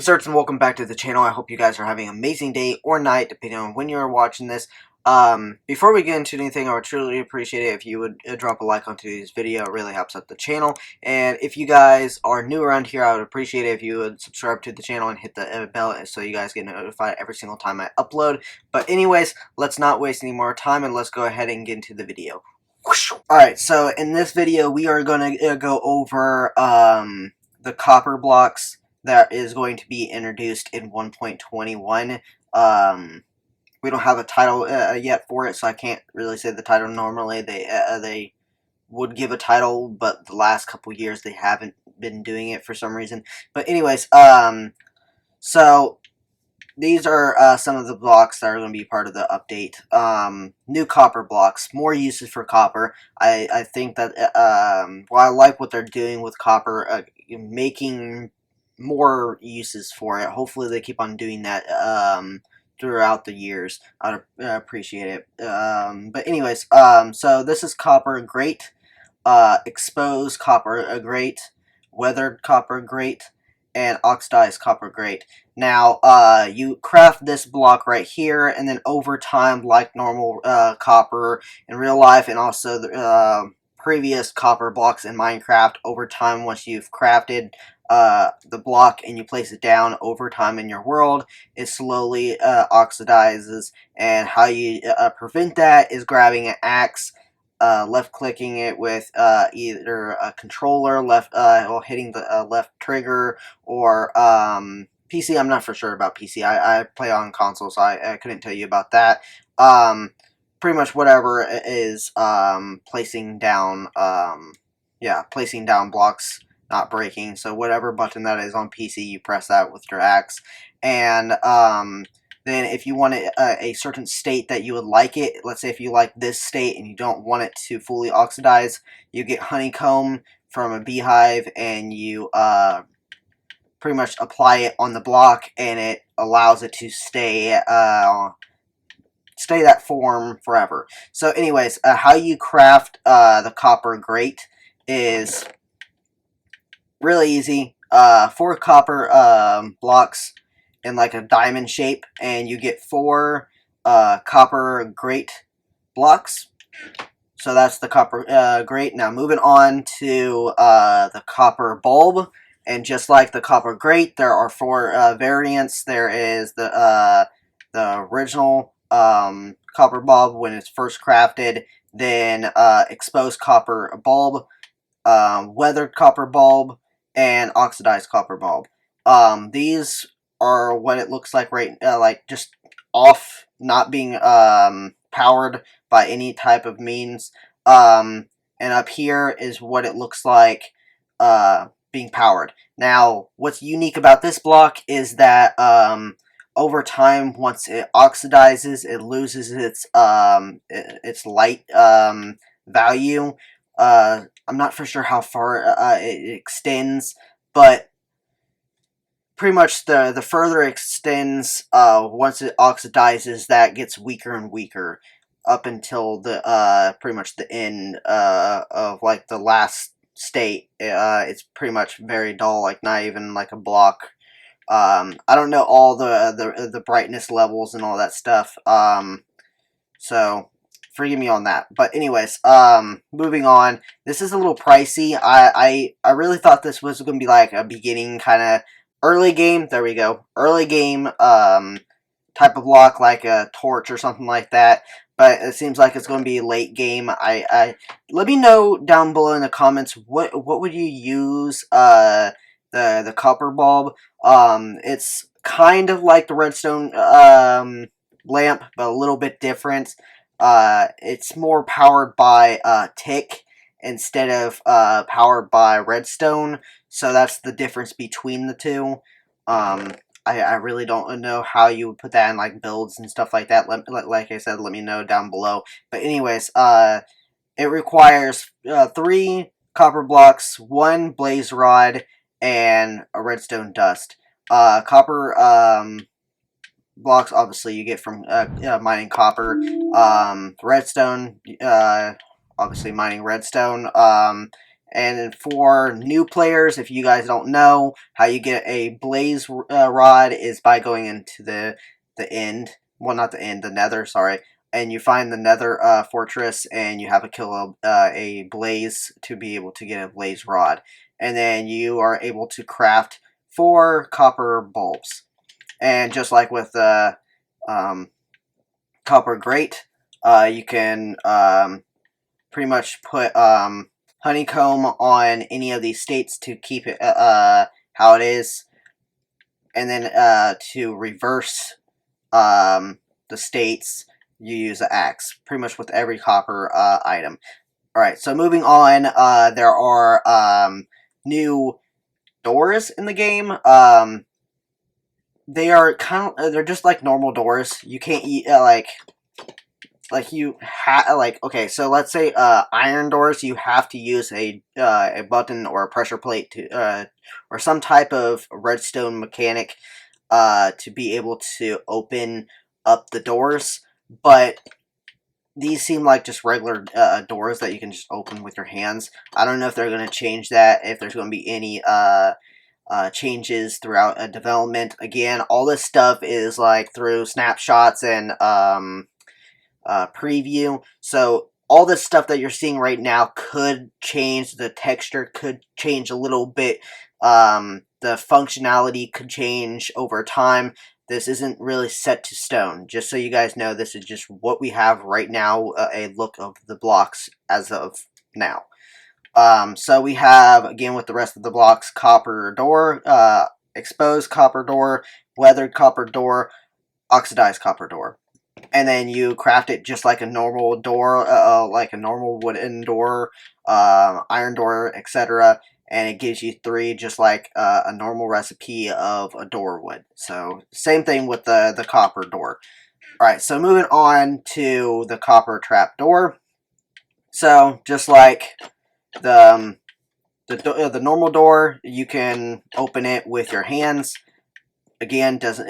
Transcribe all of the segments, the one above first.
Greetings, nerds, and welcome back to the channel. I hope you guys are having an amazing day or night, depending on when you're watching this. Before we get into anything, I would truly appreciate it if you would drop a like on today's video. It really helps out the channel. And if you guys are new around here, I would appreciate it if you would subscribe to the channel and hit the bell so you guys get notified every single time I upload. But anyways, let's not waste any more time and let's go ahead and get into the video. Alright, so in this video, we are going to go over the copper blocks that is going to be introduced in 1.21. We don't have a title yet for it, so I can't really say the title. Normally, they would give a title, but the last couple years they haven't been doing it for some reason. But anyways, so these are some of the blocks that are going to be part of the update. New copper blocks, more uses for copper. I think that well, I like what they're doing with copper, making more uses for it. Hopefully they keep on doing that throughout the years. I'd appreciate it. But anyways, so this is copper grate, exposed copper grate, weathered copper grate, and oxidized copper grate. Now, you craft this block right here, and then over time, like normal copper in real life, and also the previous copper blocks in Minecraft, over time, once you've crafted the block and you place it down over time in your world, it slowly oxidizes. And how you prevent that is grabbing an axe, left clicking it with either a controller, or hitting the left trigger, or PC. I'm not for sure about PC. I play on console, so I couldn't tell you about that. Pretty much whatever is placing down, placing down blocks, not breaking. So whatever button that is on PC, you press that with your axe. And then if you want a certain state that you would like it, let's say if you like this state and you don't want it to fully oxidize, you get honeycomb from a beehive and you pretty much apply it on the block, and it allows it to stay that form forever. So anyways, how you craft the copper grate is really easy. 4 copper blocks in like a diamond shape, and you get 4 copper grate blocks. So that's the copper grate. Now moving on to the copper bulb, and just like the copper grate, there are 4 variants. There is the original copper bulb when it's first crafted, then exposed copper bulb, weathered copper bulb, and oxidized copper bulb. These are what it looks like right, like just off, not being powered by any type of means. And up here is what it looks like being powered. Now, what's unique about this block is that over time, once it oxidizes, it loses its light value. I'm not for sure how far it extends, but pretty much the further it extends, once it oxidizes, that gets weaker and weaker up until the pretty much the end of like the last state. It's pretty much very dull, like not even like a block. I don't know all the brightness levels and all that stuff. So forgive me on that. But anyways, moving on. This is a little pricey. I really thought this was going to be like a beginning kind of early game. There we go. Early game type of block, like a torch or something like that. But it seems like it's going to be late game. Let me know down below in the comments what would you use the copper bulb. It's kind of like the redstone lamp, but a little bit different. It's more powered by tick instead of powered by redstone, so that's the difference between the two. I really don't know how you would put that in like builds and stuff like that. Like I said, let me know down below. But anyways, it requires 3 copper blocks, 1 blaze rod, and a redstone dust. Copper blocks, obviously, you get from mining copper. Redstone, obviously mining redstone. And for new players, if you guys don't know, how you get a blaze rod is by going into the end. Well, not the end, the nether, sorry. And you find the nether fortress, and you have to kill a blaze to be able to get a blaze rod. And then you are able to craft 4 copper bulbs. And just like with the copper grate, you can pretty much put honeycomb on any of these states to keep it how it is, and then to reverse the states, you use an axe. Pretty much with every copper item. All right, so moving on, there are new doors in the game. They are they're just like normal doors. You can't eat you okay, so let's say iron doors, you have to use a button or a pressure plate to or some type of redstone mechanic to be able to open up the doors. But these seem like just regular doors that you can just open with your hands. I don't know if they're going to change that, if there's going to be any changes throughout development. Again, all this stuff is like through snapshots and preview. So all this stuff that you're seeing right now could change. The texture could change a little bit. The functionality could change over time. This isn't really set to stone. Just so you guys know, this is just what we have right now, a look of the blocks as of now. So we have, again with the rest of the blocks, copper door, exposed copper door, weathered copper door, oxidized copper door. And then you craft it just like a normal door, like a normal wooden door, iron door, etc. And it gives you 3, just like a normal recipe of a door would. So same thing with the copper door. Alright, so moving on to the copper trap door. So just like the normal door, you can open it with your hands. Again, doesn't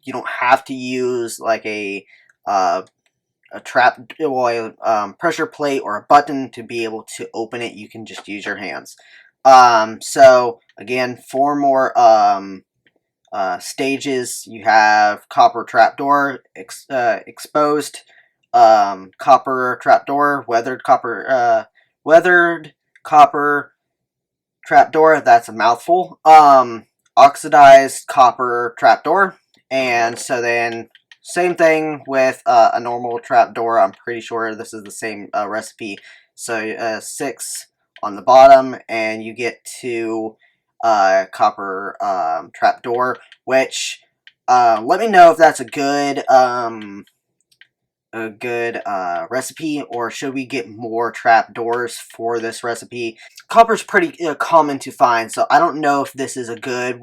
you don't have to use like a trap, pressure plate or a button to be able to open it. You can just use your hands. So again, 4 more stages. You have copper trapdoor, exposed copper trapdoor, weathered copper trapdoor. That's a mouthful. Oxidized copper trapdoor, and so then same thing with a normal trapdoor. I'm pretty sure this is the same recipe. So 6 on the bottom, and you get 2 copper trapdoor. Which let me know if that's a good recipe, or should we get more trapdoors for this recipe? Copper's pretty common to find, so I don't know if this is a good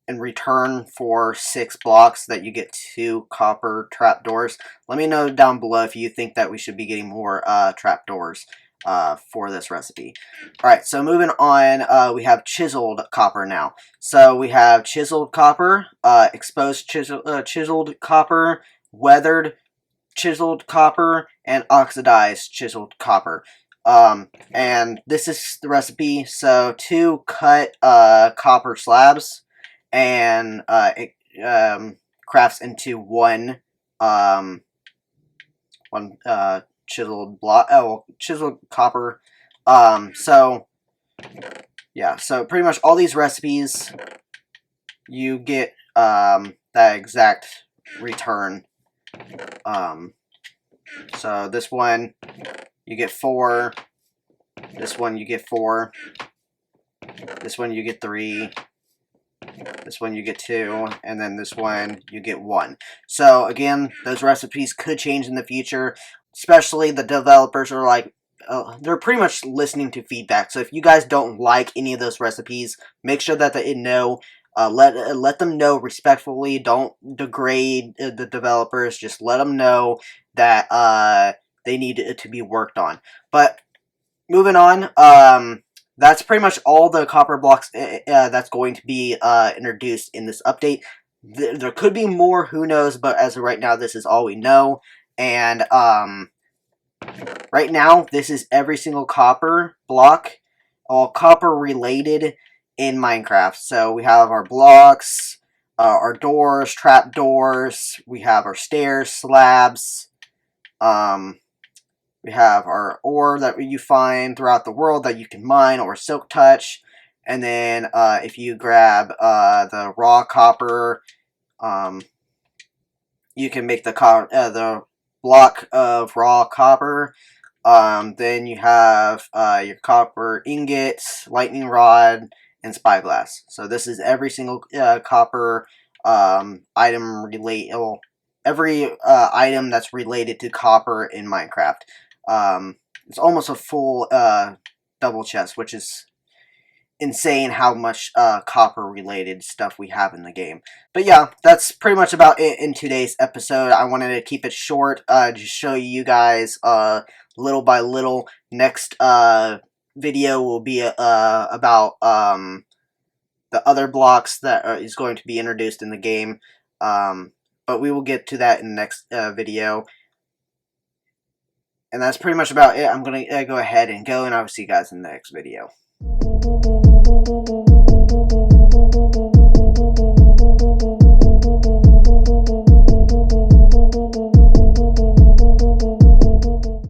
in return for 6 blocks that you get 2 copper trapdoors. Let me know down below if you think that we should be getting more trapdoors for this recipe. Alright, so moving on, we have chiseled copper now. So we have chiseled copper, exposed chiseled copper, weathered chiseled copper, and oxidized chiseled copper. And this is the recipe. So 2 cut copper slabs, and it crafts into 1 chiseled block. Chiseled copper. So yeah. So pretty much all these recipes, you get that exact return. So this one you get 4. This one you get 4. This one you get 3. This one you get 2, and then this one you get 1. So again, those recipes could change in the future. Especially the developers are like, they're pretty much listening to feedback. So if you guys don't like any of those recipes, make sure that they know. Let them know respectfully. Don't degrade the developers. Just let them know that they need it to be worked on. But moving on, that's pretty much all the copper blocks that's going to be introduced in this update. There could be more, who knows, but as of right now, this is all we know. And right now, this is every single copper block, all copper related in Minecraft. So we have our blocks, our doors, trap doors, we have our stairs, slabs, we have our ore that you find throughout the world that you can mine, or silk touch. And then if you grab the raw copper, you can make the block of raw copper. Then you have your copper ingots, lightning rod, and spyglass. So this is every single copper item every item that's related to copper in Minecraft. It's almost a full double chest, which is insane how much copper related stuff we have in the game. But yeah, that's pretty much about it in today's episode. I wanted to keep it short, just show you guys little by little. Next video will be about the other blocks that is going to be introduced in the game. But we will get to that in the next video. And that's pretty much about it. I'm going to go ahead and go, and I will see you guys in the next video.